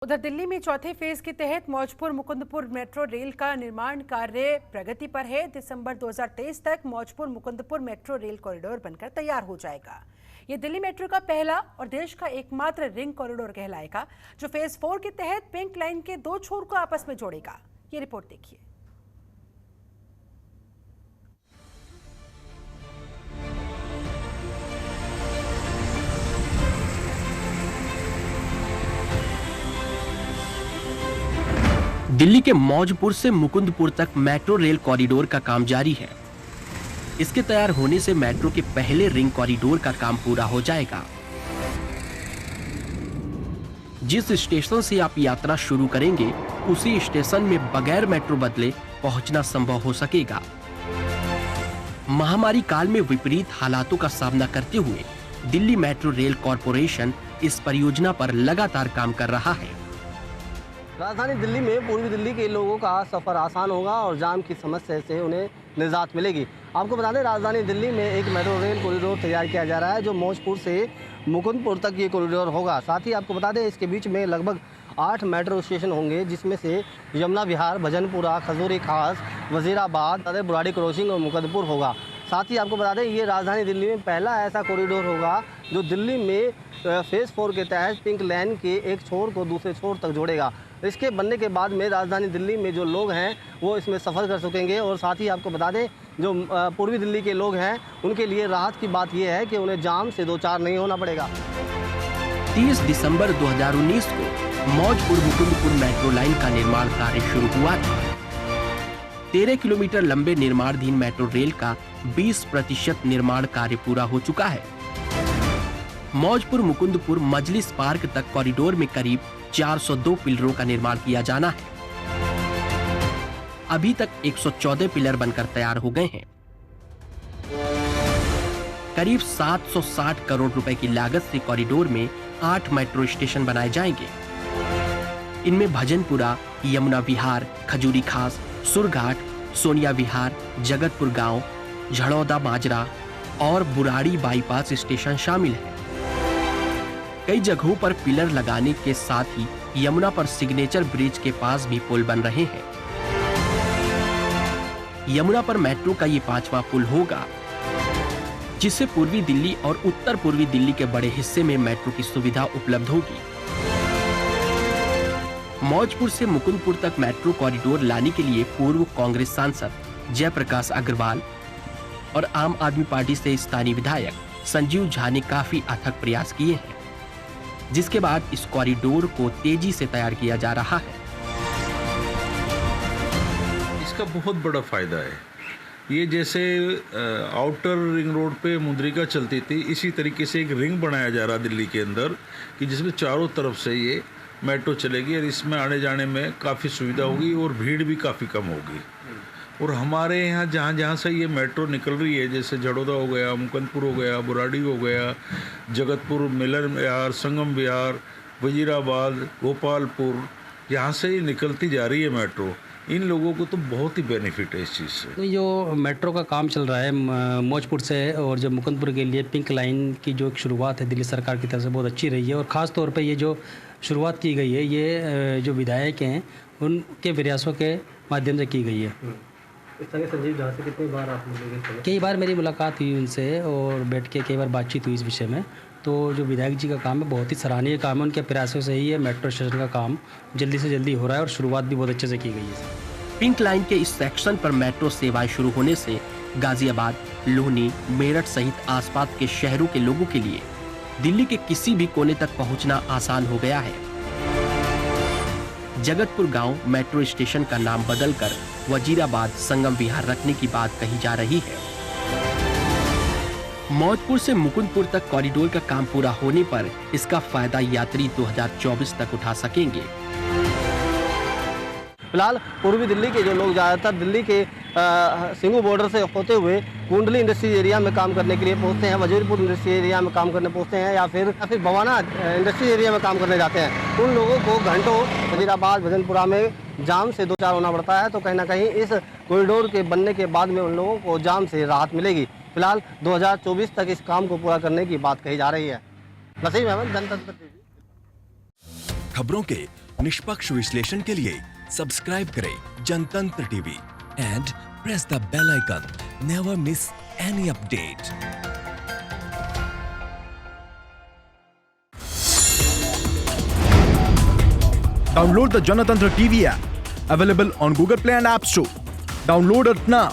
उधर दिल्ली में चौथे फेज के तहत मौजपुर मुकुंदपुर मेट्रो रेल का निर्माण कार्य प्रगति पर है। दिसंबर 2023 तक Maujpur Mukundpur metro rail corridor बनकर तैयार हो जाएगा। ये दिल्ली मेट्रो का पहला और देश का एकमात्र रिंग कॉरिडोर कहलाएगा, जो फेज 4 के तहत पिंक लाइन के दो छोर को आपस में जोड़ेगा। ये रिपोर्ट देखिए। दिल्ली के मौजपुर से मुकुंदपुर तक मेट्रो रेल कॉरिडोर का काम जारी है। इसके तैयार होने से मेट्रो के पहले रिंग कॉरिडोर का काम पूरा हो जाएगा। जिस स्टेशन से आप यात्रा शुरू करेंगे, उसी स्टेशन में बगैर मेट्रो बदले पहुंचना संभव हो सकेगा। महामारी काल में विपरीत हालातों का सामना करते हुए दिल्ली मेट्रो रेल कॉरपोरेशन इस परियोजना पर लगातार काम कर रहा है। राजधानी दिल्ली में पूर्वी दिल्ली के लोगों का सफ़र आसान होगा और जाम की समस्या से उन्हें निजात मिलेगी। आपको बता दें, राजधानी दिल्ली में एक मेट्रो रेल कॉरिडोर तैयार किया जा रहा है, जो मौजपुर से मुकुंदपुर तक ये कॉरिडोर होगा। साथ ही आपको बता दें, इसके बीच में लगभग 8 मेट्रो स्टेशन होंगे, जिसमें से यमुना विहार, भजनपुरा, खजूरी खास, वजीराबाद, बुराड़ी क्रॉसिंग और मुकुंदपुर होगा। साथ ही आपको बता दें, ये राजधानी दिल्ली में पहला ऐसा कॉरिडोर होगा जो दिल्ली में फेज़ 4 के तहत पिंक लाइन के एक छोर को दूसरे छोर तक जोड़ेगा। इसके बनने के बाद में राजधानी दिल्ली में जो लोग हैं वो इसमें सफ़र कर सकेंगे। और साथ ही आपको बता दें, जो पूर्वी दिल्ली के लोग हैं उनके लिए राहत की बात यह है कि उन्हें जाम से दो चार नहीं होना पड़ेगा। 30 दिसंबर 2019 को मौजपुर मुकुंदपुर मेट्रो लाइन का निर्माण कार्य शुरू हुआ था। 13 किलोमीटर लंबे निर्माणाधीन मेट्रो रेल का 20% निर्माण कार्य पूरा हो चुका है। मौजपुर मुकुंदपुर मजलिस पार्क तक कॉरिडोर में करीब 402 पिलरों का निर्माण किया जाना है। अभी तक 114 पिलर बनकर तैयार हो गए हैं। करीब 760 करोड़ रुपए की लागत से कॉरिडोर में 8 मेट्रो स्टेशन बनाए जाएंगे। इनमें भजनपुरा, यमुना विहार, खजूरी खास, सुरघाट, सोनिया विहार, जगतपुर गांव, झड़ौदा माजरा और बुराड़ी बाईपास स्टेशन शामिल है। कई जगहों पर पिलर लगाने के साथ ही यमुना पर सिग्नेचर ब्रिज के पास भी पुल बन रहे हैं। यमुना पर मेट्रो का ये 5वां पुल होगा, जिससे पूर्वी दिल्ली और उत्तर पूर्वी दिल्ली के बड़े हिस्से में मेट्रो की सुविधा उपलब्ध होगी। मौजपुर से मुकुंदपुर तक मेट्रो कॉरिडोर लाने के लिए पूर्व कांग्रेस सांसद जयप्रकाश अग्रवाल और आम आदमी पार्टी से स्थानीय विधायक संजीव झा ने काफी अथक प्रयास किए हैं, जिसके बाद इस कॉरिडोर को तेजी से तैयार किया जा रहा है। इसका बहुत बड़ा फायदा है। ये जैसे आउटर रिंग रोड पे मुंद्रिका चलती थी, इसी तरीके से एक रिंग बनाया जा रहा दिल्ली के अंदर कि जिसमें चारों तरफ से ये मेट्रो चलेगी और इसमें आने जाने में काफ़ी सुविधा होगी और भीड़ भी काफ़ी कम होगी। और हमारे यहाँ जहाँ जहाँ से ये मेट्रो निकल रही है, जैसे झड़ौदा हो गया, मुकुंदपुर हो गया, बुराड़ी हो गया, जगतपुर, मिलन विहार, संगम विहार, वजीराबाद, गोपालपुर, यहाँ से ये निकलती जा रही है मेट्रो। इन लोगों को तो बहुत ही बेनिफिट है इस चीज़ से। तो जो मेट्रो का काम चल रहा है मौजपुर से और जो मुकुंदपुर के लिए पिंक लाइन की जो शुरुआत है दिल्ली सरकार की तरफ से बहुत अच्छी रही है। और ख़ास तौर पे ये जो शुरुआत की गई है, ये जो विधायक हैं उनके प्रयासों के माध्यम से की गई है। संजीव झा से कितनी बार आप मिलेंगे? कई बार मेरी मुलाकात हुई उनसे और बैठ के कई बार बातचीत हुई इस विषय में। तो जो विधायक जी का काम है बहुत ही सराहनीय काम है। उनके प्रयासों से ही ये मेट्रो स्टेशन का काम जल्दी से जल्दी हो रहा है और शुरुआत भी बहुत अच्छे से की गई है। पिंक लाइन के इस सेक्शन पर मेट्रो सेवाएं शुरू होने से गाजियाबाद, लोनी, मेरठ सहित आसपास के शहरों के लोगों के लिए दिल्ली के किसी भी कोने तक पहुंचना आसान हो गया है। जगतपुर गांव मेट्रो स्टेशन का नाम बदलकर वजीराबाद संगम विहार रखने की बात कही जा रही है। मौजपुर से मुकुंदपुर तक कॉरिडोर का काम पूरा होने पर इसका फायदा यात्री 2024 तक उठा सकेंगे। फिलहाल पूर्वी दिल्ली के जो लोग ज़्यादातर दिल्ली के सिंगू बॉर्डर से होते हुए कुंडली इंडस्ट्री एरिया में काम करने के लिए पहुंचते हैं, वजीरपुर इंडस्ट्री एरिया में काम करने पहुंचते हैं, या फिर भवाना इंडस्ट्री एरिया में काम करने जाते हैं। उन लोगों को घंटों वजीराबाद, भजनपुरा में जाम से दो चार होना पड़ता है। तो कहीं ना कहीं इस कॉरिडोर के बनने के बाद में उन लोगों को जाम से राहत मिलेगी। फिलहाल 2024 तक इस काम को पूरा करने की बात कही जा रही है। नसीम अहमद, जनतंत्र टीवी। खबरों के निष्पक्ष विश्लेषण के लिए सब्सक्राइब करें Janatantra TV and press the bell icon. Never miss any update. Download the Janatantra TV app, available on Google Play and App Store. Download it now.